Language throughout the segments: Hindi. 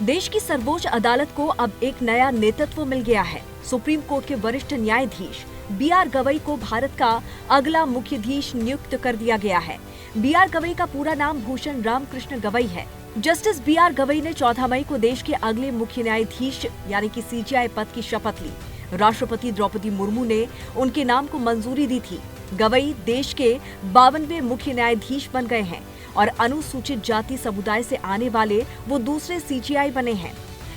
देश की सर्वोच्च अदालत को अब एक नया नेतृत्व मिल गया है। सुप्रीम कोर्ट के वरिष्ठ न्यायाधीश बी.आर. गवई को भारत का अगला मुख्याधीश नियुक्त कर दिया गया है। बी.आर. गवई का पूरा नाम भूषण रामकृष्ण गवई है। Justice B R. गवई ने 14 मई को देश के अगले मुख्य न्यायाधीश यानी कि सीजेआई पद की शपथ ली। राष्ट्रपति द्रौपदी मुर्मू ने उनके नाम को मंजूरी दी थी। गवई देश के 52वें मुख्य न्यायाधीश बन गए हैं और अनुसूचित जाति समुदाय से आने वाले वो दूसरे सीजेआई बने हैं।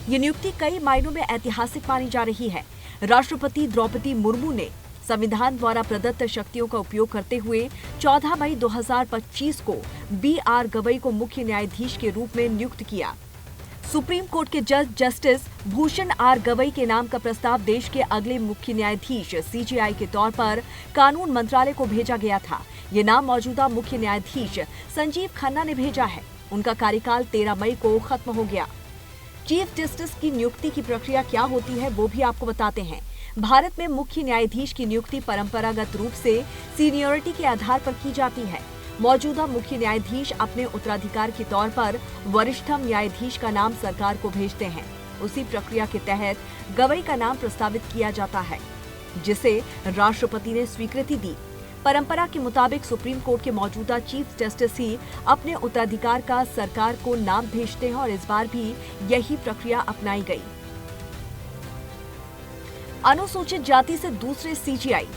ये नियुक्ति कई मायनों में ऐतिहासिक मानी जा रही है। राष्ट्रपति द्रौपदी मुर्मू ने संविधान द्वारा प्रदत्त शक्तियों का उपयोग करते हुए 14 मई 2025 को बी.आर. गवई को मुख्य न्यायाधीश के रूप में नियुक्त किया। सुप्रीम कोर्ट के जज जस्टिस भूषण आर. गवई के नाम का प्रस्ताव देश के अगले मुख्य न्यायाधीश सीजेआई के तौर पर कानून मंत्रालय को भेजा गया था। ये नाम मौजूदा मुख्य न्यायाधीश संजीव खन्ना ने भेजा है। उनका कार्यकाल 13 मई को खत्म हो गया। चीफ जस्टिस की नियुक्ति की प्रक्रिया क्या होती है वो भी आपको बताते हैं। भारत में मुख्य न्यायाधीश की नियुक्ति परंपरागत रूप से सीनियरिटी के आधार पर की जाती है। मौजूदा मुख्य न्यायाधीश अपने उत्तराधिकार के तौर पर वरिष्ठतम न्यायाधीश का नाम सरकार को भेजते हैं। उसी प्रक्रिया के तहत गवई का नाम प्रस्तावित किया जाता है, जिसे राष्ट्रपति ने स्वीकृति दी। परंपरा के मुताबिक सुप्रीम कोर्ट के मौजूदा चीफ जस्टिस ही अपने उत्तराधिकार का सरकार को नाम भेजते हैं और इस बार भी यही प्रक्रिया अपनाई गई। अनुसूचित जाति से दूसरे सीजेआई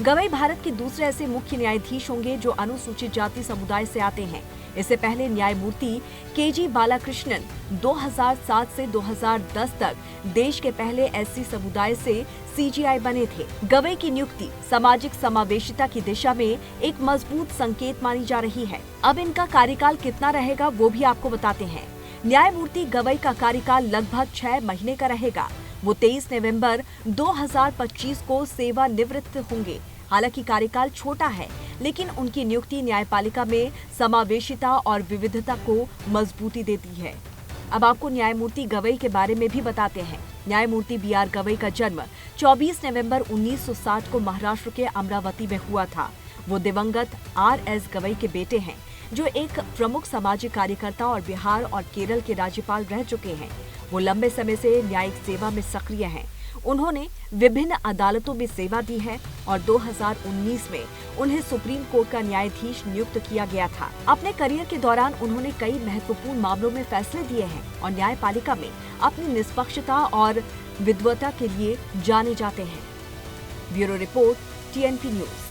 गवई भारत के दूसरे ऐसे मुख्य न्यायाधीश होंगे जो अनुसूचित जाति समुदाय से आते हैं। इससे पहले न्यायमूर्ति के.जी. बालाकृष्णन 2007 से 2010 तक देश के पहले एससी समुदाय से सीजेआई बने थे। गवई की नियुक्ति सामाजिक समावेशिता की दिशा में एक मजबूत संकेत मानी जा रही है। अब इनका कार्यकाल कितना रहेगा वो भी आपको बताते हैं। न्यायमूर्ति गवई का कार्यकाल लगभग 6 महीने का रहेगा। वो 23 नवंबर 2025 को सेवानिवृत्त होंगे। हालांकि कार्यकाल छोटा है, लेकिन उनकी नियुक्ति न्यायपालिका में समावेशिता और विविधता को मजबूती देती है। अब आपको न्यायमूर्ति गवई के बारे में भी बताते हैं। न्यायमूर्ति बी.आर. गवई का जन्म 24 नवंबर 1960 को महाराष्ट्र के अमरावती में हुआ था। वो दिवंगत आर.एस. गवई के बेटे हैं, जो एक प्रमुख सामाजिक कार्यकर्ता और बिहार और केरल के राज्यपाल रह चुके हैं। वो लंबे समय से न्यायिक सेवा में सक्रिय हैं। उन्होंने विभिन्न अदालतों में सेवा दी है और 2019 में उन्हें सुप्रीम कोर्ट का न्यायाधीश नियुक्त किया गया था। अपने करियर के दौरान उन्होंने कई महत्वपूर्ण मामलों में फैसले दिए हैं और न्यायपालिका में अपनी निष्पक्षता और विद्वता के लिए जाने जाते हैं। Bureau report, TNP news.